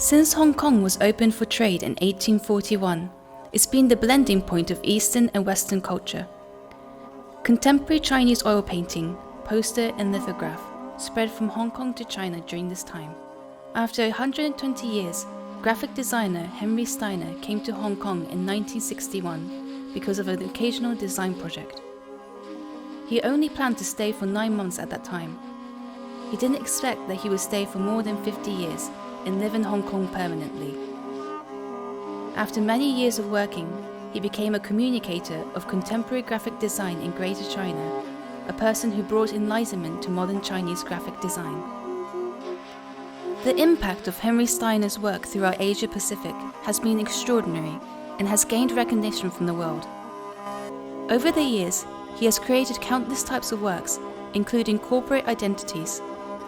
Since Hong Kong was opened for trade in 1841, it's been the blending point of Eastern and Western culture. Contemporary Chinese oil painting, poster and lithograph spread from Hong Kong to China during this time. After 120 years, graphic designer Henry Steiner came to Hong Kong in 1961 because of an occasional design project. He only planned to stay for 9 months at that time. He didn't expect that he would stay for more than 50 years and live in Hong Kong permanently. After many years of working, he became a communicator of contemporary graphic design in Greater China, a person who brought enlightenment to modern Chinese graphic design. The impact of Henry Steiner's work throughout Asia Pacific has been extraordinary and has gained recognition from the world. Over the years, he has created countless types of works, including corporate identities,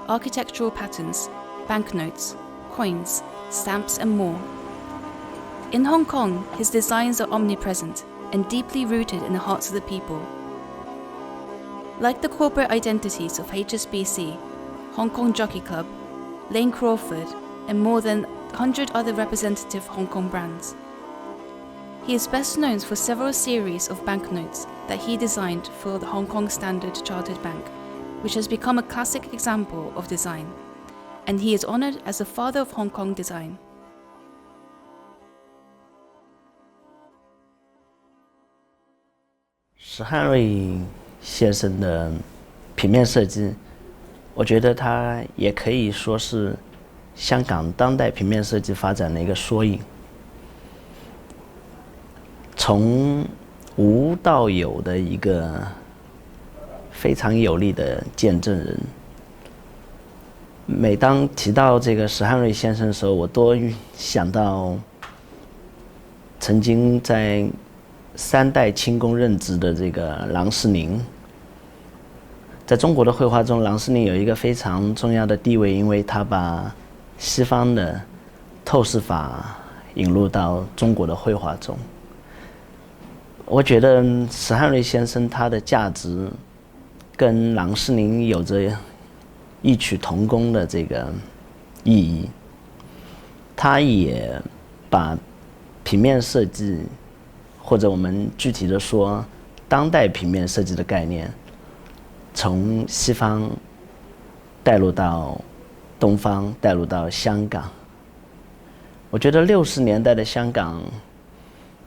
architectural patterns, banknotes, coins, stamps, and more. In Hong Kong, his designs are omnipresent and deeply rooted in the hearts of the people. Like the corporate identities of HSBC, Hong Kong Jockey Club, Lane Crawford, and more than 100 other representative Hong Kong brands. He is best known for several series of banknotes that he designed for the Hong Kong Standard Chartered Bank, which has become a classic example of design, and he is honored as the father of Hong Kong design. 史汉瑞先生的平面设计，我觉得他也可以说是香港当代平面设计发展的一个缩影。从无到有的一个非常有力的见证人。每当提到这个史汉瑞先生的时候，我多想到曾经在3代清宫任职的这个郎世宁。在中国的绘画中，郎世宁有一个非常重要的地位，因为他把西方的透视法引入到中国的绘画中。我觉得史汉瑞先生他的价值跟郎世宁有着异曲同工的这个意义。他也把平面设计，或者我们具体的说当代平面设计的概念，从西方带入到东方，带入到香港。我觉得60年代的香港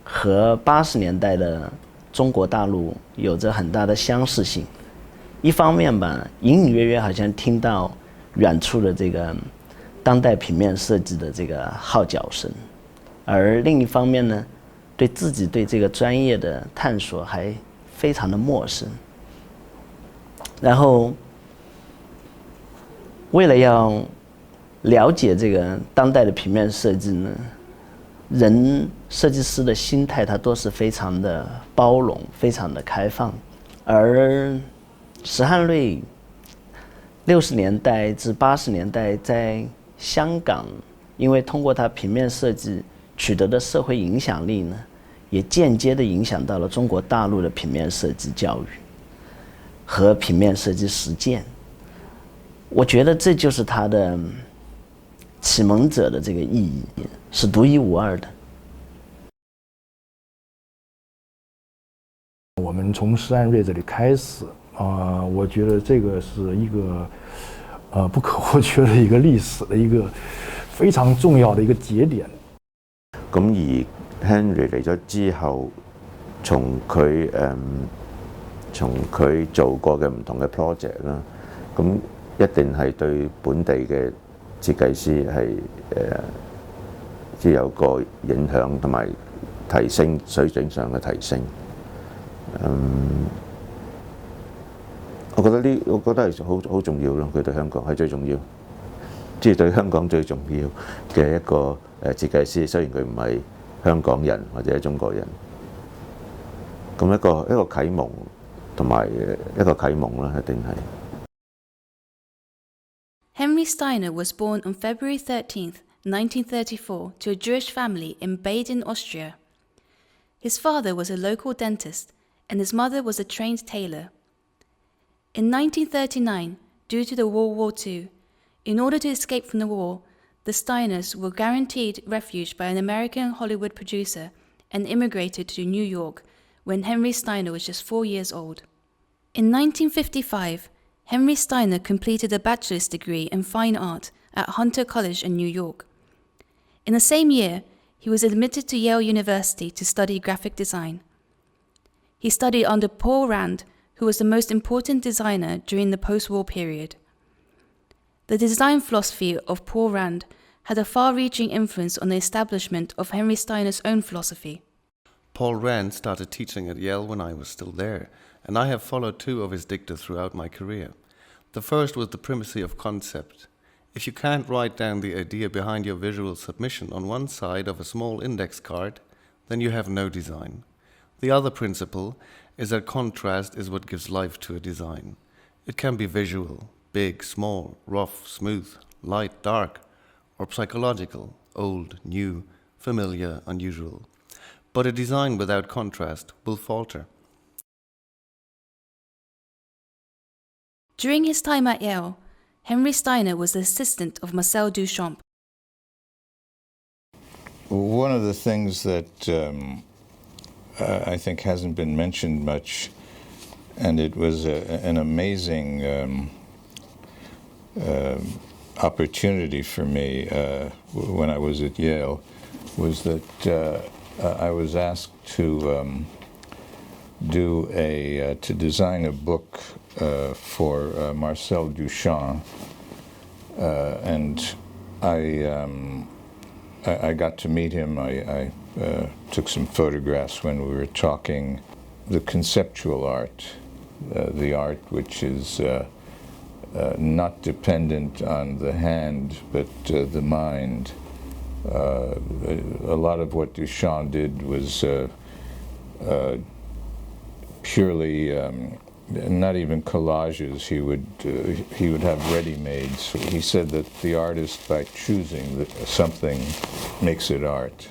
和80年代的中国大陆有着很大的相似性。一方面吧，隐隐约约好像听到远处的这个当代平面设计的这个号角声，而另一方面呢，对自己对这个专业的探索还非常的陌生。然后为了要了解这个当代的平面设计呢，设计师的心态他都是非常的包容，非常的开放。而史汉瑞60年代至80年代在香港，因为通过他平面设计取得的社会影响力呢，也间接的影响到了中国大陆的平面设计教育和平面设计实践。我觉得这就是他的启蒙者的这个意义，是独一无二的。我们从史汉瑞这里开始我觉得这个是一个不可或缺的一个歷史的一個非常重要的一個節點。咁而 Henry 嚟咗之後，從佢做過嘅唔同嘅 project 啦，咁一定係對本地嘅設計師係即有個影響同埋提升水準上嘅提升。我覺得係好重要咯，佢對香港係最重要，即係對香港最重要嘅一個設計師。雖然佢唔係香港人或者係中國人，咁一個啟蒙同埋一個啟蒙啦，一定係。Henry Steiner was born on February 13th, 1934 to a Jewish family in Baden, Austria. His father was a local dentist and his mother was a trained tailor. In 1939, due to the World War II, in order to escape from the war, the Steiners were guaranteed refuge by an American Hollywood producer and immigrated to New York when Henry Steiner was just 4 years old. In 1955, Henry Steiner completed a bachelor's degree in fine art at Hunter College in New York. In the same year, he was admitted to Yale University to study graphic design. He studied under Paul Rand, who was the most important designer during the post-war period. The design philosophy of Paul Rand had a far-reaching influence on the establishment of Henry Steiner's own philosophy. Paul Rand started teaching at Yale when I was still there, and I have followed 2 of his dicta throughout my career. The first was the primacy of concept. If you can't write down the idea behind your visual submission on one side of a small index card, then you have no design. The other principle is that contrast is what gives life to a design. It can be visual, big, small, rough, smooth, light, dark, or psychological, old, new, familiar, unusual. But a design without contrast will falter. During his time at Yale, Henry Steiner was the assistant of Marcel Duchamp. One of the things that I think hasn't been mentioned much, and it was an amazing opportunity for me when I was at Yale, was that I was asked to to design a book for Marcel Duchamp, and I got to meet him. I took some photographs when we were talking. The conceptual art, the art which is not dependent on the hand but the mind. A lot of what Duchamp did was purely not even collages. He would have ready-mades. He said that the artist, by choosing something, makes it art.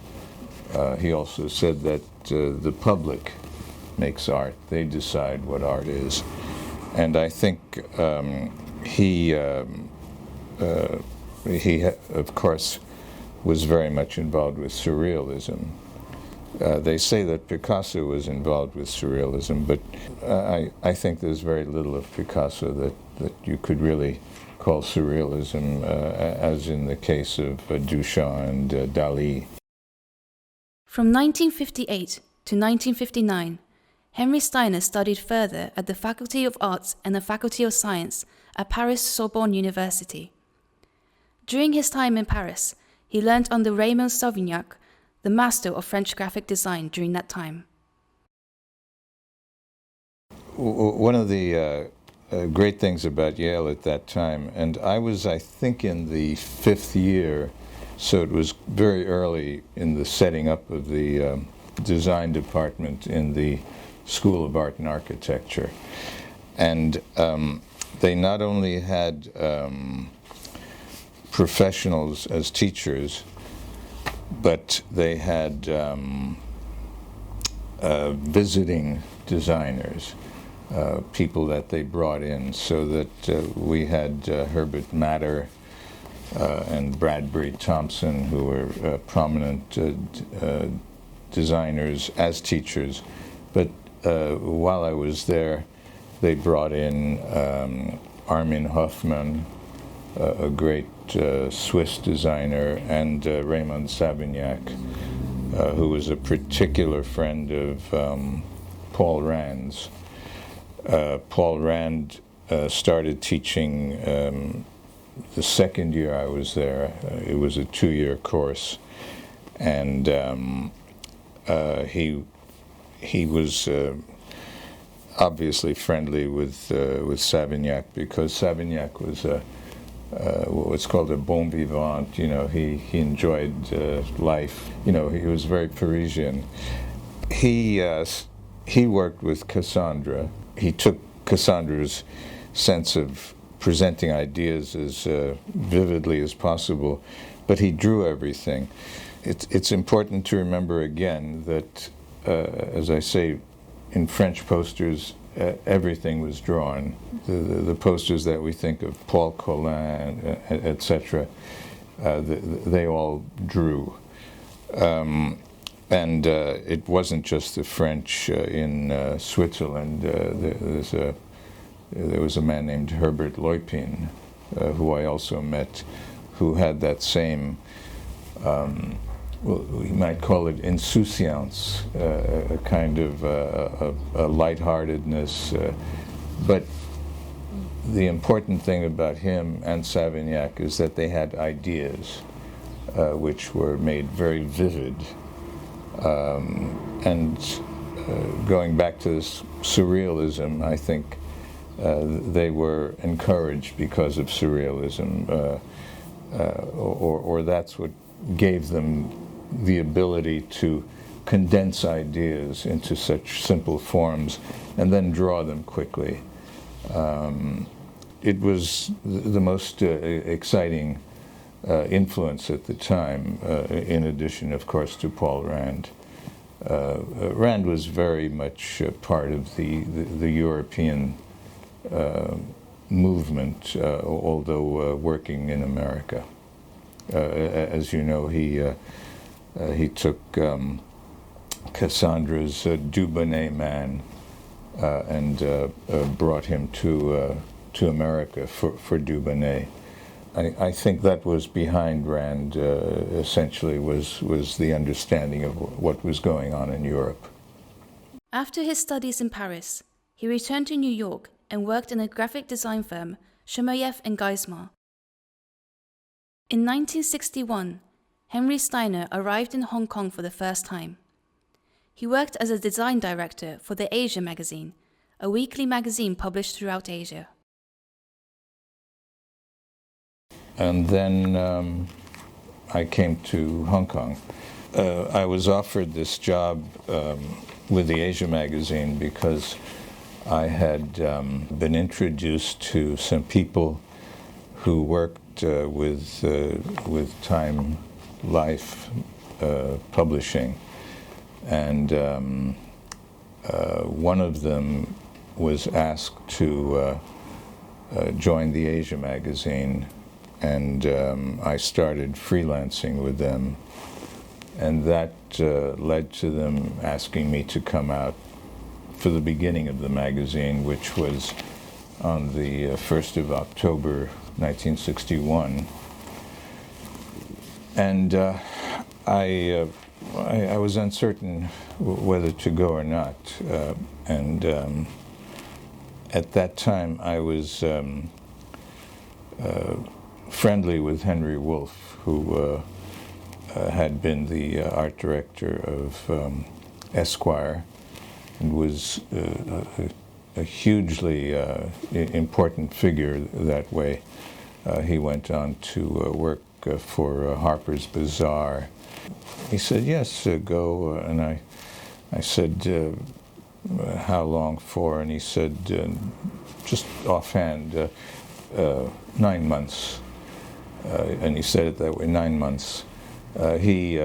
He also said that the public makes art. They decide what art is. And I think he of course, was very much involved with surrealism. They say that Picasso was involved with surrealism, but I think there's very little of Picasso that you could really call surrealism, as in the case of Duchamp and Dali. From 1958 to 1959, Henry Steiner studied further at the Faculty of Arts and the Faculty of Science at Paris Sorbonne University. During his time in Paris, he learned under Raymond Sauvignac, the master of French graphic design during that time. One of the great things about Yale at that time, and I was, I think, in the 5th year, so it was very early in the setting up of the design department in the School of Art and Architecture. And they not only had professionals as teachers, but they had visiting designers, people that they brought in, so that we had Herbert Matter and Bradbury Thompson, who were prominent designers as teachers. But while I was there, they brought in Armin Hoffmann, a great Swiss designer, and Raymond Sauvignac, who was a particular friend of Paul Rand's. Paul Rand started teaching the 2nd year I was there. It was a 2-year course, and he was obviously friendly with Sauvignac, because Sauvignac was what's called a bon vivant. You know, he enjoyed life. You know, he was very Parisian. He worked with Cassandra. He took Cassandra's sense of presenting ideas as vividly as possible, but he drew everything. It's important to remember again that, as I say, in French posters, everything was drawn. The posters that we think of, Paul Colin, etc., they all drew. And it wasn't just the French in Switzerland. There was a man named Herbert Leupin, who I also met, who had that same, well, we might call it insouciance, a kind of a lightheartedness. But the important thing about him and Savignac is that they had ideas which were made very vivid. And going back to this surrealism, I think they were encouraged because of surrealism, or that's what gave them the ability to condense ideas into such simple forms and then draw them quickly. It was the most exciting influence at the time, in addition, of course, to Paul Rand. Rand was very much part of the European movement, although working in America. As you know, he took Cassandra's Dubonnet man and brought him to America for Dubonnet. I think that was behind Rand, essentially, was the understanding of what was going on in Europe. After his studies in Paris, he returned to New York and worked in a graphic design firm, Chemoyef and Geismar. In 1961, Henry Steiner arrived in Hong Kong for the first time. He worked as a design director for the Asia magazine, a weekly magazine published throughout Asia. And then I came to Hong Kong. I was offered this job with the Asia magazine because I had been introduced to some people who worked with Time Life publishing, and one of them was asked to join the Asia magazine, and I started freelancing with them, and that led to them asking me to come out for the beginning of the magazine, which was on the 1st of October 1961. And I was uncertain whether to go or not, and at that time I was friendly with Henry Wolff, who had been the art director of Esquire, and was a hugely important figure that way. He went on to work for Harper's Bazaar. He said, yes, go, and I said, how long for? And he said, just offhand, 9 months. And he said it that way, 9 months. He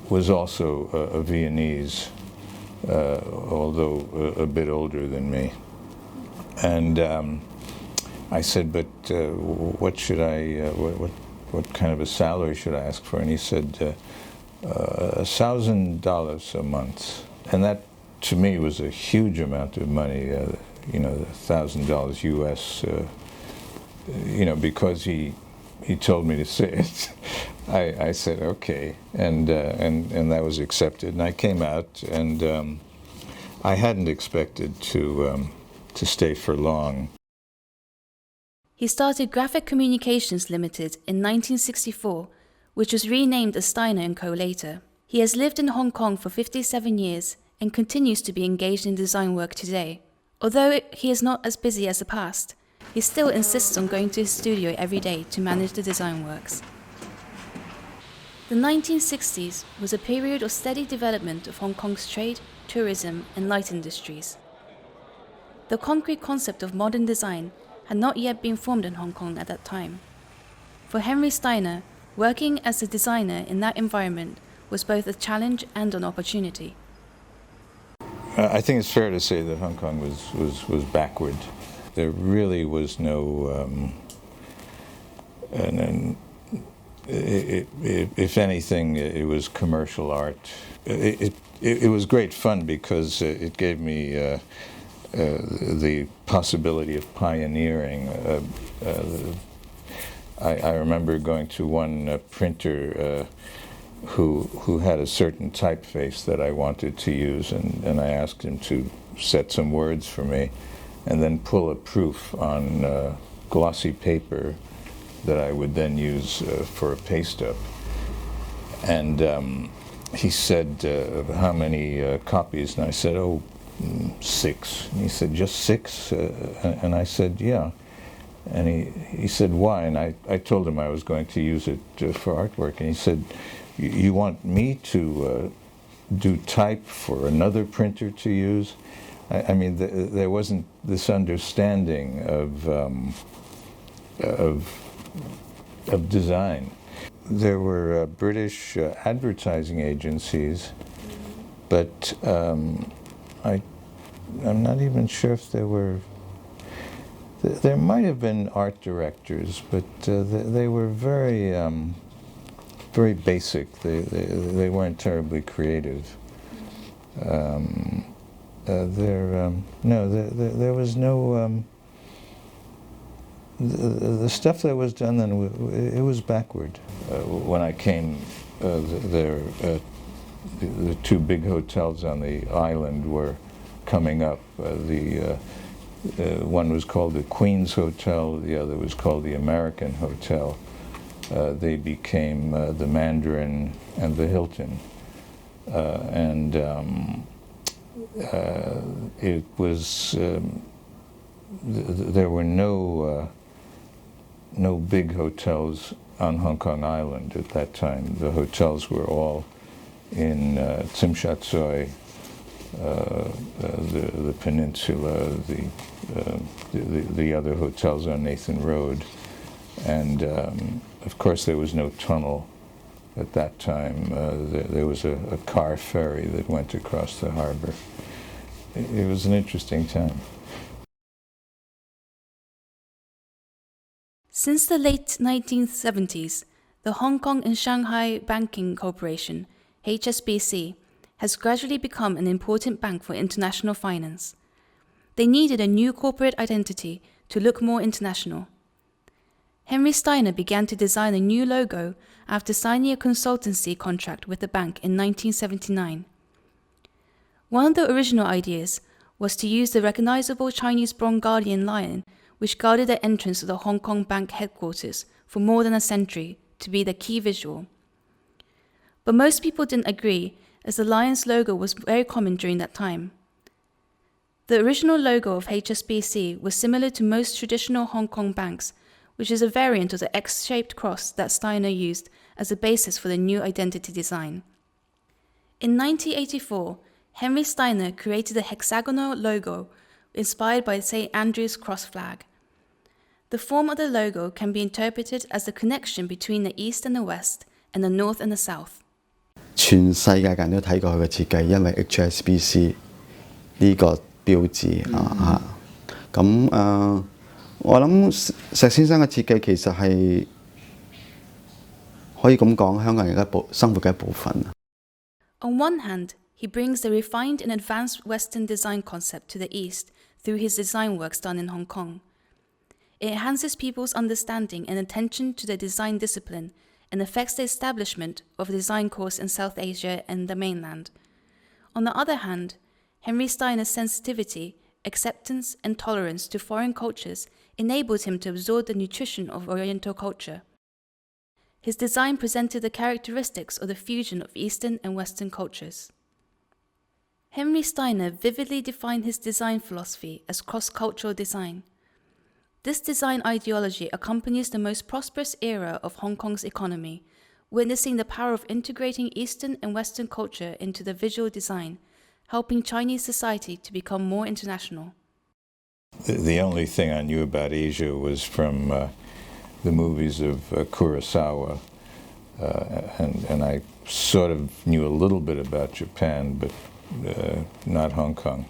was also a Viennese, although a bit older than me. And I said, but what should I, what kind of a salary should I ask for? And he said, $1,000 a month. And that, to me, was a huge amount of money, you know, $1,000 US, you know, because he told me to say it. I said, okay, and that was accepted. And I came out, and I hadn't expected to stay for long. He started Graphic Communications Limited in 1964, which was renamed as Steiner & Co. later. He has lived in Hong Kong for 57 years and continues to be engaged in design work today. Although he is not as busy as the past, he still insists on going to his studio every day to manage the design works. The 1960s was a period of steady development of Hong Kong's trade, tourism, and light industries. The concrete concept of modern design had not yet been formed in Hong Kong at that time. For Henry Steiner, working as a designer in that environment was both a challenge and an opportunity. I think it's fair to say that Hong Kong was backward. There really was no if anything, it was commercial art. It was great fun because it gave me the possibility of pioneering. I remember going to one printer who had a certain typeface that I wanted to use, and I asked him to set some words for me and then pull a proof on glossy paper that I would then use for a paste-up. And he said, how many copies? And I said, 6. And he said, just 6? And I said, yeah. And he said, why? And I told him I was going to use it for artwork. And he said, you want me to do type for another printer to use? I mean, there wasn't this understanding of design. There were British advertising agencies, but I'm not even sure if there were. There might have been art directors, but they were very, very basic. They weren't terribly creative. There was no. The stuff that was done then, it was backward. When I came there, the 2 big hotels on the island were coming up. One was called the Queen's Hotel, the other was called the American Hotel. They became the Mandarin and the Hilton. It was, there were no big hotels on Hong Kong Island at that time. The hotels were all in Tsim Sha Tsui, the peninsula, the other hotels on Nathan Road, and of course there was no tunnel at that time. There was a car ferry that went across the harbor. It was an interesting time. Since the late 1970s, the Hong Kong and Shanghai Banking Corporation, HSBC, has gradually become an important bank for international finance. They needed a new corporate identity to look more international. Henry Steiner began to design a new logo after signing a consultancy contract with the bank in 1979. One of the original ideas was to use the recognizable Chinese bronze guardian lion, which guarded the entrance to the Hong Kong bank headquarters for more than a century, to be the key visual. But most people didn't agree, as the lion's logo was very common during that time. The original logo of HSBC was similar to most traditional Hong Kong banks, which is a variant of the X-shaped cross that Steiner used as a basis for the new identity design. In 1984, Henry Steiner created a hexagonal logo inspired by St. Andrew's cross flag. The form of the logo can be interpreted as the connection between the East and the West and the North and the South. 全世界人都睇過佢嘅設計，因為 HSBC 呢個標誌啊嚇。咁我諗石先生嘅設計其實係可以咁講，香港人嘅生活嘅一部分。On one hand, he brings the refined and advanced Western design concept to the East through his design works done in Hong Kong. It enhances people's understanding and attention to the design discipline and affects the establishment of a design course in South Asia and the mainland. On the other hand, Henry Steiner's sensitivity, acceptance, and tolerance to foreign cultures enabled him to absorb the nutrition of Oriental culture. His design presented the characteristics of the fusion of Eastern and Western cultures. Henry Steiner vividly defined his design philosophy as cross-cultural design. This design ideology accompanies the most prosperous era of Hong Kong's economy, witnessing the power of integrating Eastern and Western culture into the visual design, helping Chinese society to become more international. The only thing I knew about Asia was from the movies of Kurosawa, and I sort of knew a little bit about Japan, but not Hong Kong.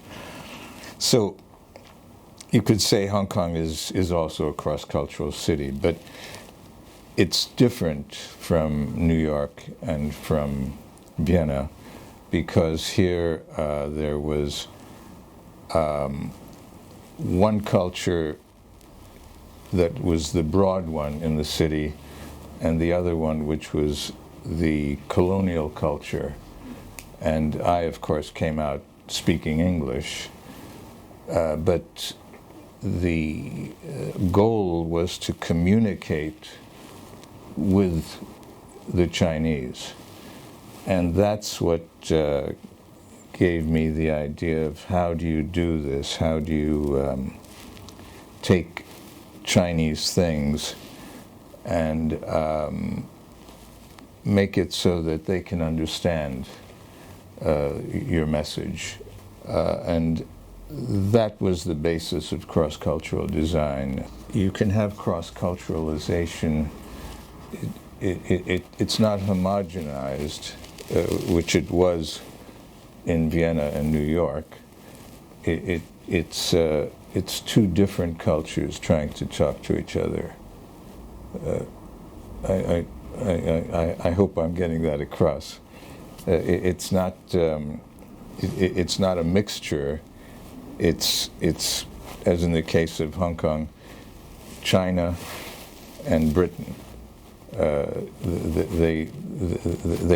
So you could say Hong Kong is also a cross-cultural city, but it's different from New York and from Vienna, because here there was one culture that was the broad one in the city, and the other one which was the colonial culture. And I, of course, came out speaking English, but the goal was to communicate with the Chinese. And that's what gave me the idea of how do you do this? How do you take Chinese things and make it so that they can understand your message? And that was the basis of cross-cultural design. You can have cross-culturalization. It's not homogenized, which it was in Vienna and New York. It's two different cultures trying to talk to each other. I hope I'm getting that across. It's not a mixture. It's as in the case of Hong Kong, China, and Britain. They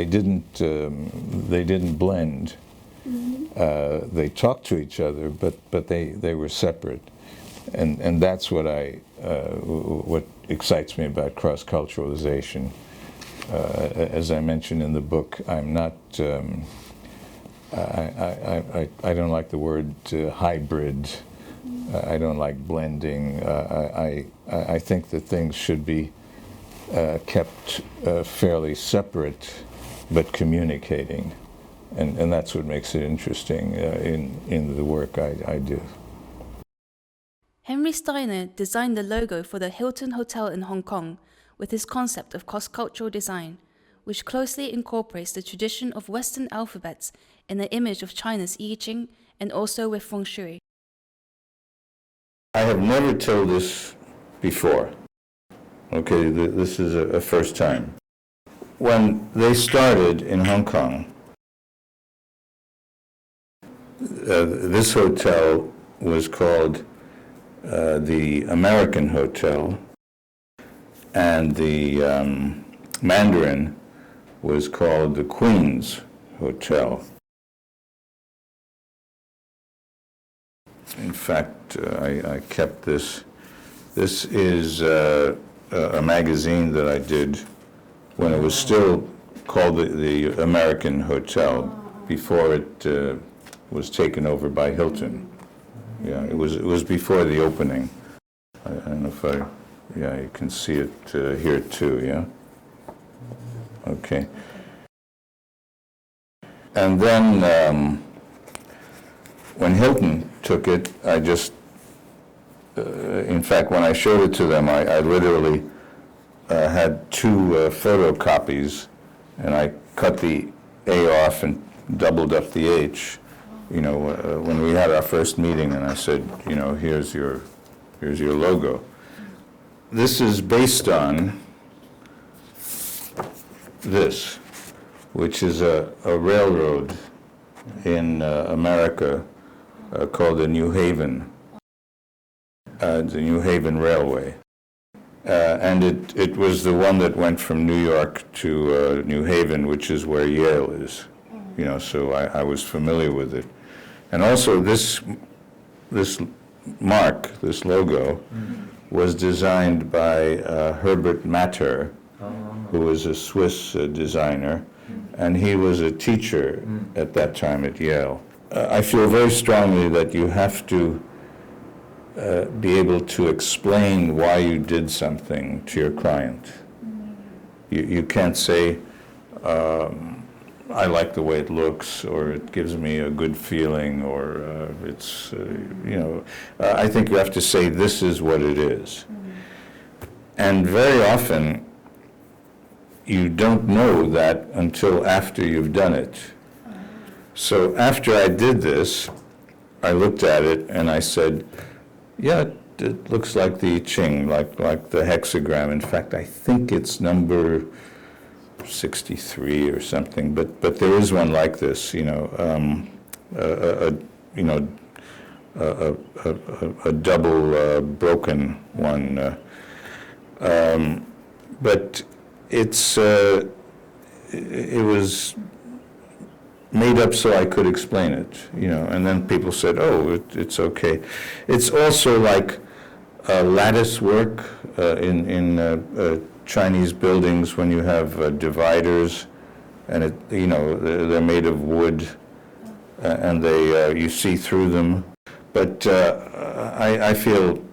didn't blend. They talked to each other, but they were separate, and that's what excites me about cross-culturalization. As I mentioned in the book, I'm not. I don't like the word hybrid. I don't like blending. I think that things should be kept fairly separate, but communicating, and that's what makes it interesting in the work I do. Henry Steiner designed the logo for the Hilton Hotel in Hong Kong with his concept of cross-cultural design, which closely incorporates the tradition of Western alphabets in the image of China's I Ching and also with feng shui. I have never told this before. Okay, this is a first time. When they started in Hong Kong, this hotel was called the American Hotel, and the Mandarin was called the Queen's Hotel. In fact, I kept this. This is a magazine that I did when it was still called the American Hotel, before it was taken over by Hilton. Yeah, it was before the opening. I don't know if yeah, you can see it here too, yeah? Okay. And then when Hilton took it, I just, in fact, when I showed it to them, I literally had two photocopies, and I cut the A off and doubled up the H, you know, when we had our first meeting, and I said, you know, here's your logo. This is based on this, which is a railroad in America called the New Haven Railway. And it was the one that went from New York to New Haven, which is where Yale is. You know, so I was familiar with it. And also this mark, this logo, was designed by Herbert Matter, who was a Swiss designer, and he was a teacher at that time at Yale. I feel very strongly that you have to be able to explain why you did something to your client. You can't say, I like the way it looks, or it gives me a good feeling, or it's, you know, I think you have to say, this is what it is. And very often, you don't know that until after you've done it. So after I did this, I looked at it and I said, yeah, it looks like the I Ching, like the hexagram. In fact, I think it's number 63 or something. But there is one like this, you know, a double broken one. But it was made up so I could explain it, you know, and then people said, oh, it's okay. It's also like lattice work in Chinese buildings when you have dividers, and you know, they're made of wood, and you see through them. But I feel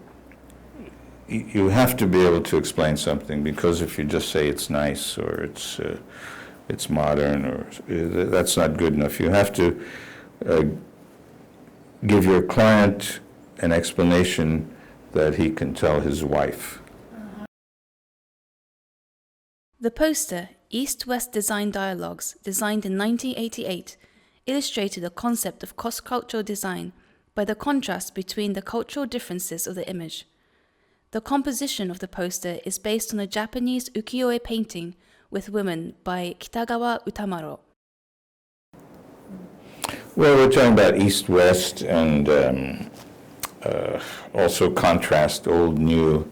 you have to be able to explain something, because if you just say it's nice or it's modern, or that's not good enough. You have to give your client an explanation that he can tell his wife. The poster, East-West Design Dialogues, designed in 1988, illustrated the concept of cross-cultural design by the contrast between the cultural differences of the image. The composition of the poster is based on a Japanese ukiyo-e painting with women by Kitagawa Utamaro. Well, we're talking about East-West and also contrast, old, new.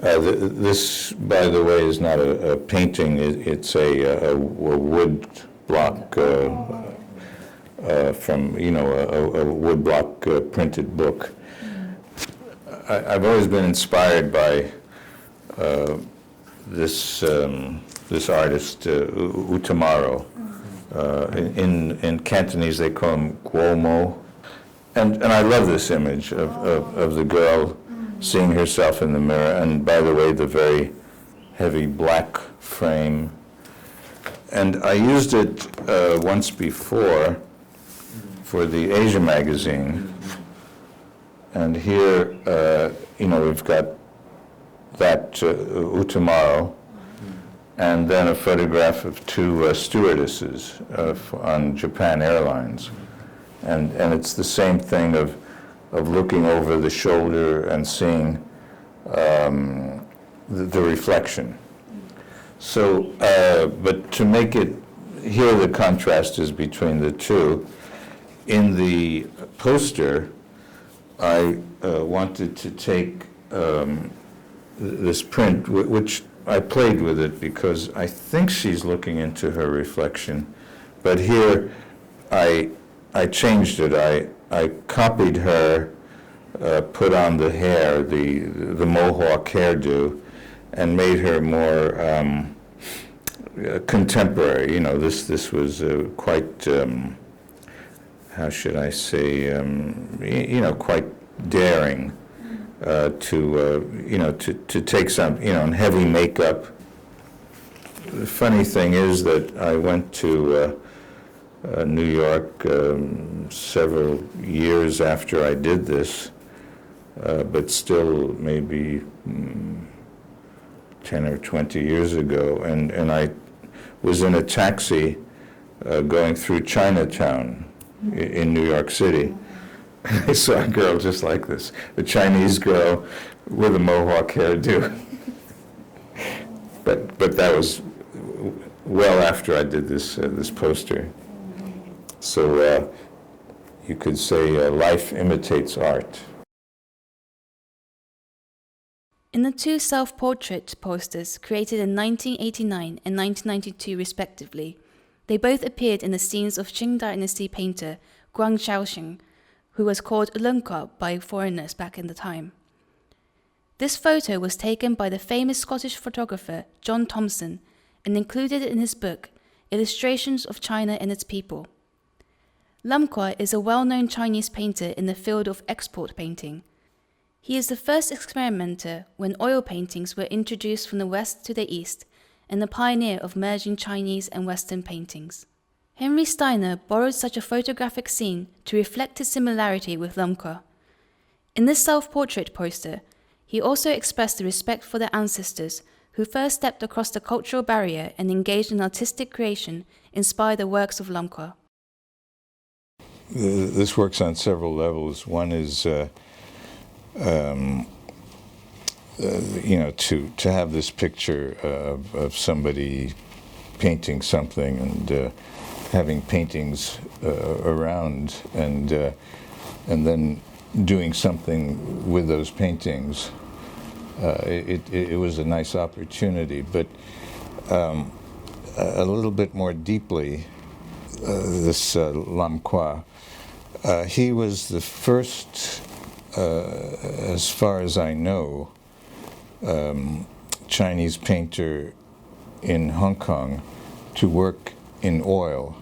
This, by the way, is not a painting. It's a wood block from, you know, a wood block printed book. I've always been inspired by this artist, Utamaro. In Cantonese, they call him Guomo. And I love this image of the girl seeing herself in the mirror, and by the way, the very heavy black frame. And I used it once before for the Asia magazine. And here, you know, we've got that Utamaro, and then a photograph of two stewardesses on Japan Airlines. And it's the same thing of looking over the shoulder and seeing the reflection. So, but to make it, here the contrast is between the two. In the poster, I wanted to take this print, which I played with it because I think she's looking into her reflection. But here, I changed it. I copied her, put on the hair, the mohawk hairdo, and made her more contemporary. You know, this was quite, how should I say, you know, quite daring you know, to take some, you know, and heavy makeup. The funny thing is that I went to New York several years after I did this, but still maybe 10 or 20 years ago, and I was in a taxi going through Chinatown in New York City. I saw a girl just like this, a Chinese girl with a mohawk hairdo. But that was well after I did this poster. So you could say life imitates art. In the two self-portrait posters created in 1989 and 1992 respectively, they both appeared in the scenes of Qing Dynasty painter Wang Xu, who was called Lunka by foreigners back in the time. This photo was taken by the famous Scottish photographer John Thomson and included in his book Illustrations of China and Its People. Lunka is a well-known Chinese painter in the field of export painting. He is the first experimenter when oil paintings were introduced from the west to the east, and the pioneer of merging Chinese and Western paintings. Henry Steiner borrowed such a photographic scene to reflect his similarity with Lunka. In this self-portrait poster, he also expressed the respect for the ancestors who first stepped across the cultural barrier and engaged in artistic creation inspired the works of Lunka. This works on several levels. One is to have this picture of somebody painting something and having paintings around and then doing something with those paintings. It was a nice opportunity, but a little bit more deeply, this Lam Qua, he was the first, as far as I know, Chinese painter in Hong Kong to work in oil.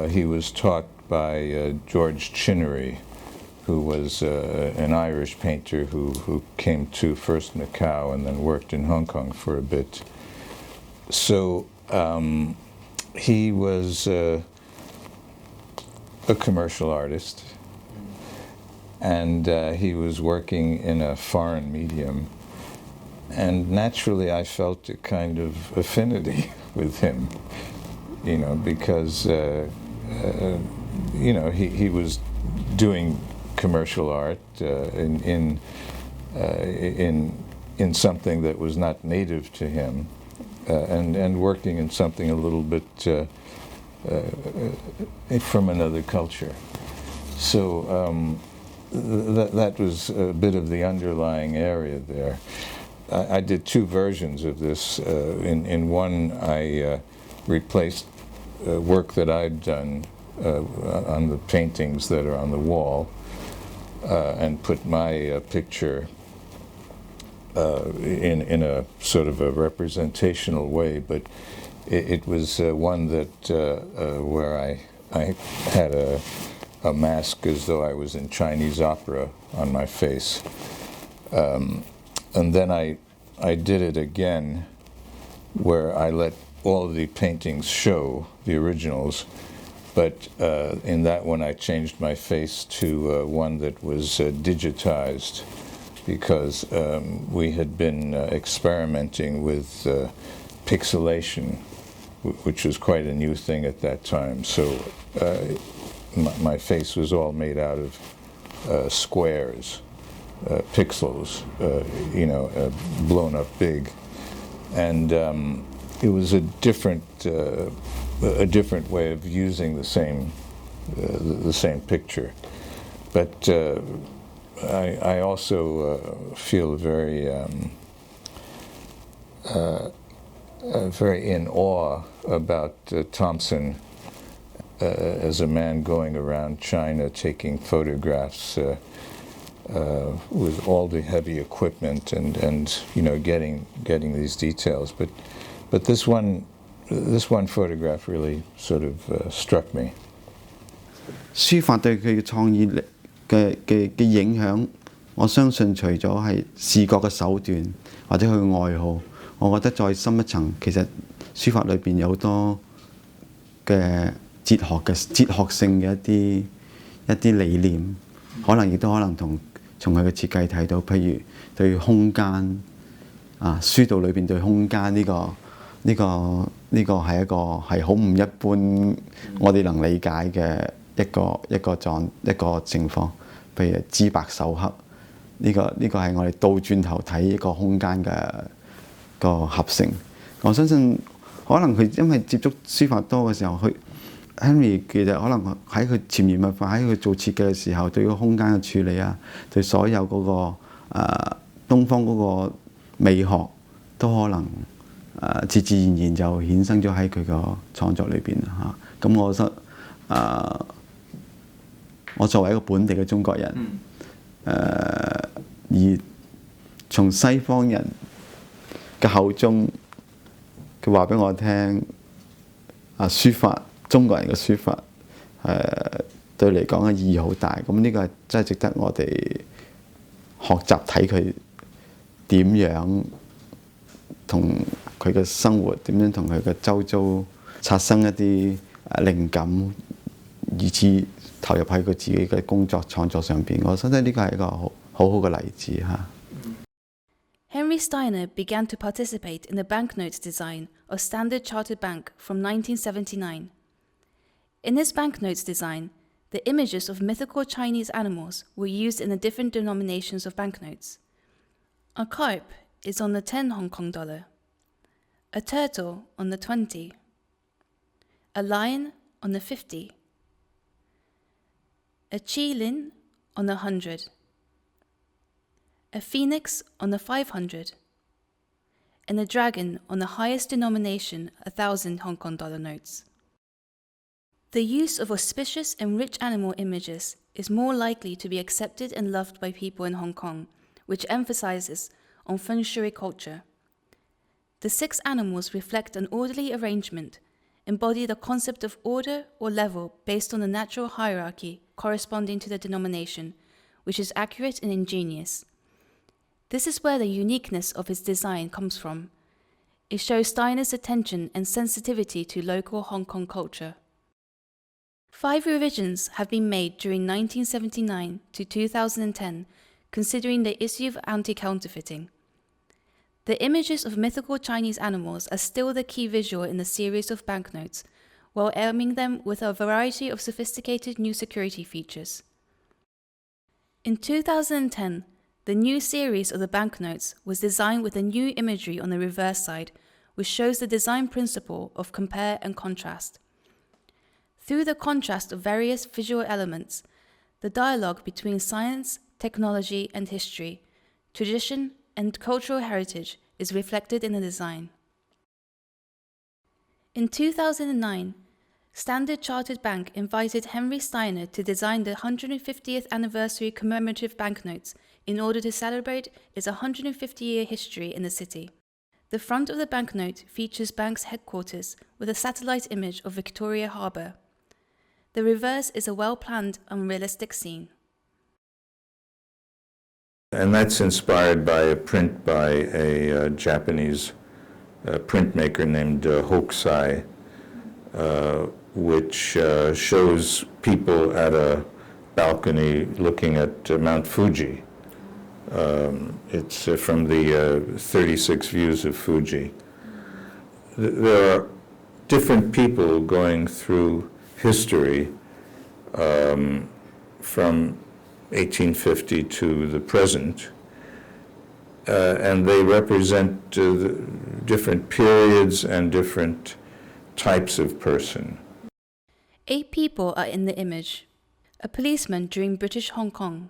He was taught by George Chinnery, who was an Irish painter who came to first Macau and then worked in Hong Kong for a bit. So he was a commercial artist, and he was working in a foreign medium, and naturally I felt a kind of affinity with him, because he was doing commercial art in something that was not native to him, and working in something a little bit from another culture. So that was a bit of the underlying area there. I did two versions of this. In one, I replaced work that I'd done on the paintings that are on the wall, and put my picture in a sort of a representational way, but it was one that where I had a mask as though I was in Chinese opera on my face, and then I did it again, where I let all of the paintings show, the originals, but in that one I changed my face to one that was digitized, because we had been experimenting with pixelation, which was quite a new thing at that time. So my face was all made out of squares, pixels, blown up big, and it was a different way of using the same picture. But I also feel very in awe about Thompson as a man going around China taking photographs with all the heavy equipment and getting these details. But this one photograph really sort of struck me. 書法對佢嘅創意嘅影響，我相信除咗係視覺嘅手段或者佢嘅愛好，我覺得再深一層，其實書法裏邊有好多嘅哲學性嘅一啲理念，可能亦都可能從佢嘅設計睇到，譬如對空間書道裏邊對空間呢個係一個係好唔一般，我哋能理解嘅一個情況。譬如知白手黑，呢個係我哋倒轉頭睇一個空間嘅個合成。我相信可能佢因為接觸書法多嘅時候，佢 Henry 其實可能喺佢潛移默化喺佢做設計嘅時候，對個空間嘅處理啊，對所有嗰個東方嗰個美學都可能自然就衍生咗喺佢個創作裏邊嚇。咁我覺得我作為一個本地嘅中國人，而從西方人嘅口中，佢話俾我聽書法。中國人嘅書法對嚟講嘅意義好大，咁呢個係真係值得我哋學習睇佢點樣同佢嘅生活，點樣同佢嘅周遭產生一啲靈感，以至投入喺佢自己嘅工作創作上邊。我覺得呢個係一個好好嘅例子嚇。Henry Steiner began to participate in the banknote design of Standard Chartered Bank from 1979. In his banknotes design, the images of mythical Chinese animals were used in the different denominations of banknotes. A carp is on the 10 Hong Kong dollar, a turtle on the 20, a lion on the 50, a qilin on the 100, a phoenix on the 500, and a dragon on the highest denomination 1,000 Hong Kong dollar notes. The use of auspicious and rich animal images is more likely to be accepted and loved by people in Hong Kong, which emphasizes on feng shui culture. The 6 animals reflect an orderly arrangement, embody the concept of order or level based on the natural hierarchy corresponding to the denomination, which is accurate and ingenious. This is where the uniqueness of his design comes from. It shows Steiner's attention and sensitivity to local Hong Kong culture. 5 revisions have been made during 1979 to 2010, considering the issue of anti-counterfeiting. The images of mythical Chinese animals are still the key visual in the series of banknotes, while arming them with a variety of sophisticated new security features. In 2010, the new series of the banknotes was designed with a new imagery on the reverse side, which shows the design principle of compare and contrast. Through the contrast of various visual elements, the dialogue between science, technology and history, tradition and cultural heritage is reflected in the design. In 2009, Standard Chartered Bank invited Henry Steiner to design the 150th anniversary commemorative banknotes in order to celebrate its 150-year history in the city. The front of the banknote features bank's headquarters with a satellite image of Victoria Harbour. The reverse is a well-planned, unrealistic scene. And that's inspired by a print by a Japanese printmaker named Hokusai, which shows people at a balcony looking at Mount Fuji. It's from the 36 views of Fuji. There are different people going through history from 1850 to the present, and they represent different periods and different types of person. 8 people are in the image. A policeman during British Hong Kong,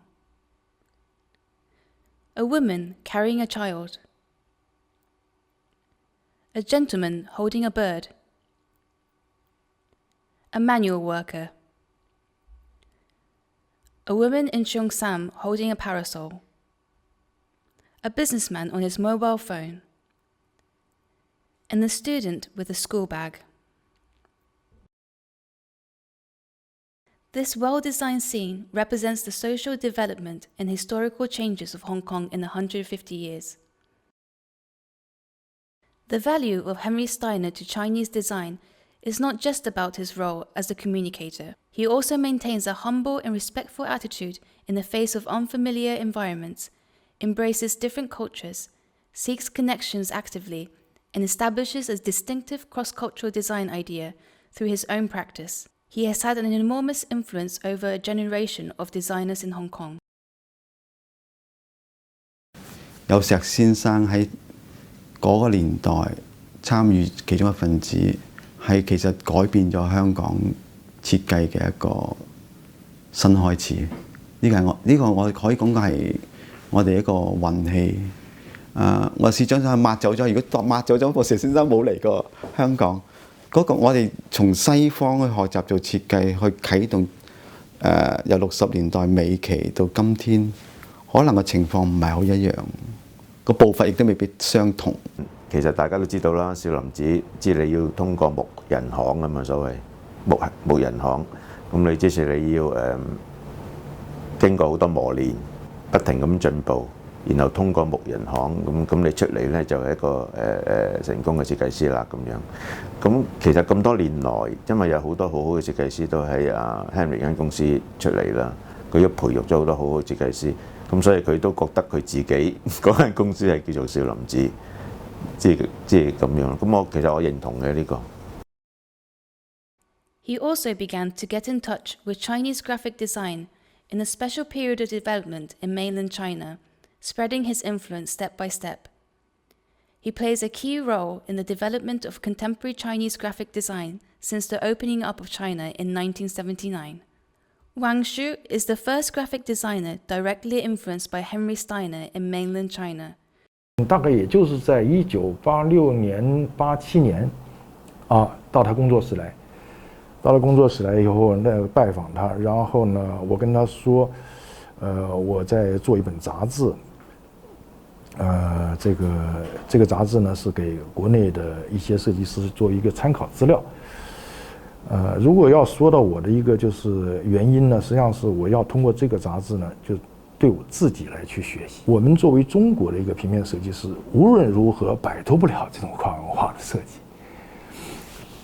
a woman carrying a child, a gentleman holding a bird, a manual worker, a woman in Cheongsam holding a parasol, a businessman on his mobile phone, and the student with a school bag. This well-designed scene represents the social development and historical changes of Hong Kong in 150 years. The value of Henry Steiner to Chinese design is not just about his role as a communicator. He also maintains a humble and respectful attitude in the face of unfamiliar environments, embraces different cultures, seeks connections actively, and establishes a distinctive cross-cultural design idea through his own practice. He has had an enormous influence over a generation of designers in Hong Kong. 有石先生喺嗰個年代參與其中一份子，係其實改變咗香港設計嘅一個新開始。呢個我可以講係我哋一個運氣。我試想想抹走咗，如果抹走咗個石先生冇嚟過香港，嗰個我哋從西方去學習做設計，去啟動由60年代尾期到今天，可能個情況唔係好一樣，個步伐亦都未必相同。其實大家都知道啦，少林寺知你要通過木人行啊嘛，所謂木人行，咁你即是你要經過好多磨練，不停咁進步，然後通過木人行，咁你出嚟咧就係一個成功嘅設計師啦咁樣。咁其實咁多年來，因為有好多好好嘅設計師都喺Henry 間公司出嚟啦，佢都培育咗好多好好嘅設計師，咁所以佢都覺得佢自己嗰間公司係叫做少林寺，即係咁樣。咁其實我認同嘅呢個。He also began to get in touch with Chinese graphic design in a special period of development in mainland China, spreading his influence step by step. He plays a key role in the development of contemporary Chinese graphic design since the opening up of China in 1979. Wang Xu is the first graphic designer directly influenced by Henry Steiner in mainland China. 大概也就是在1986年、87年，到他工作室来。到了工作室来以后，拜访他，然后呢，我跟他说，我在做一本杂志，这个杂志呢是给国内的一些设计师做一个参考资料。如果要说到我的一个就是原因呢，实际上是我要通过这个杂志呢，就对我自己来去学习。我们作为中国的一个平面设计师，无论如何摆脱不了这种跨文化的设计。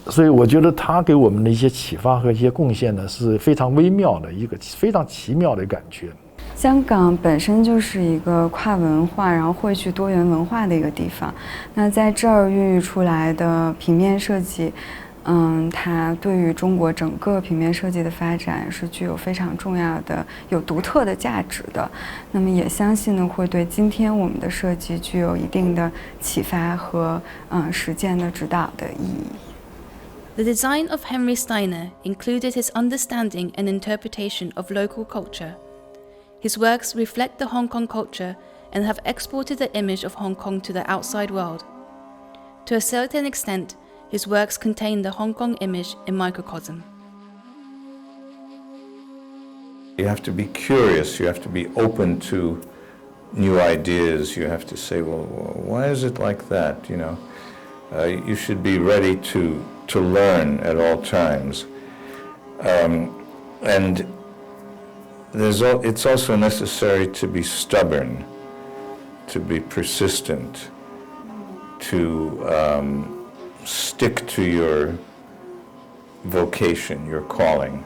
所以我觉得他给我们的一些启发和一些贡献呢，是非常微妙的一个非常奇妙的感觉。香港本身就是一个跨文化，然后汇聚多元文化的一个地方。那在这儿孕育出来的平面设计，它对于中国整个平面设计的发展是具有非常重要的、有独特的价值的。那么也相信呢，会对今天我们的设计具有一定的启发和实践的指导的意义。The design of Henry Steiner included his understanding and interpretation of local culture. His works reflect the Hong Kong culture and have exported the image of Hong Kong to the outside world. To a certain extent, his works contain the Hong Kong image in microcosm. You have to be curious, you have to be open to new ideas, you have to say, well, why is it like that, you know? You should be ready to learn at all times. And it's also necessary to be stubborn, to be persistent, to stick to your vocation, your calling.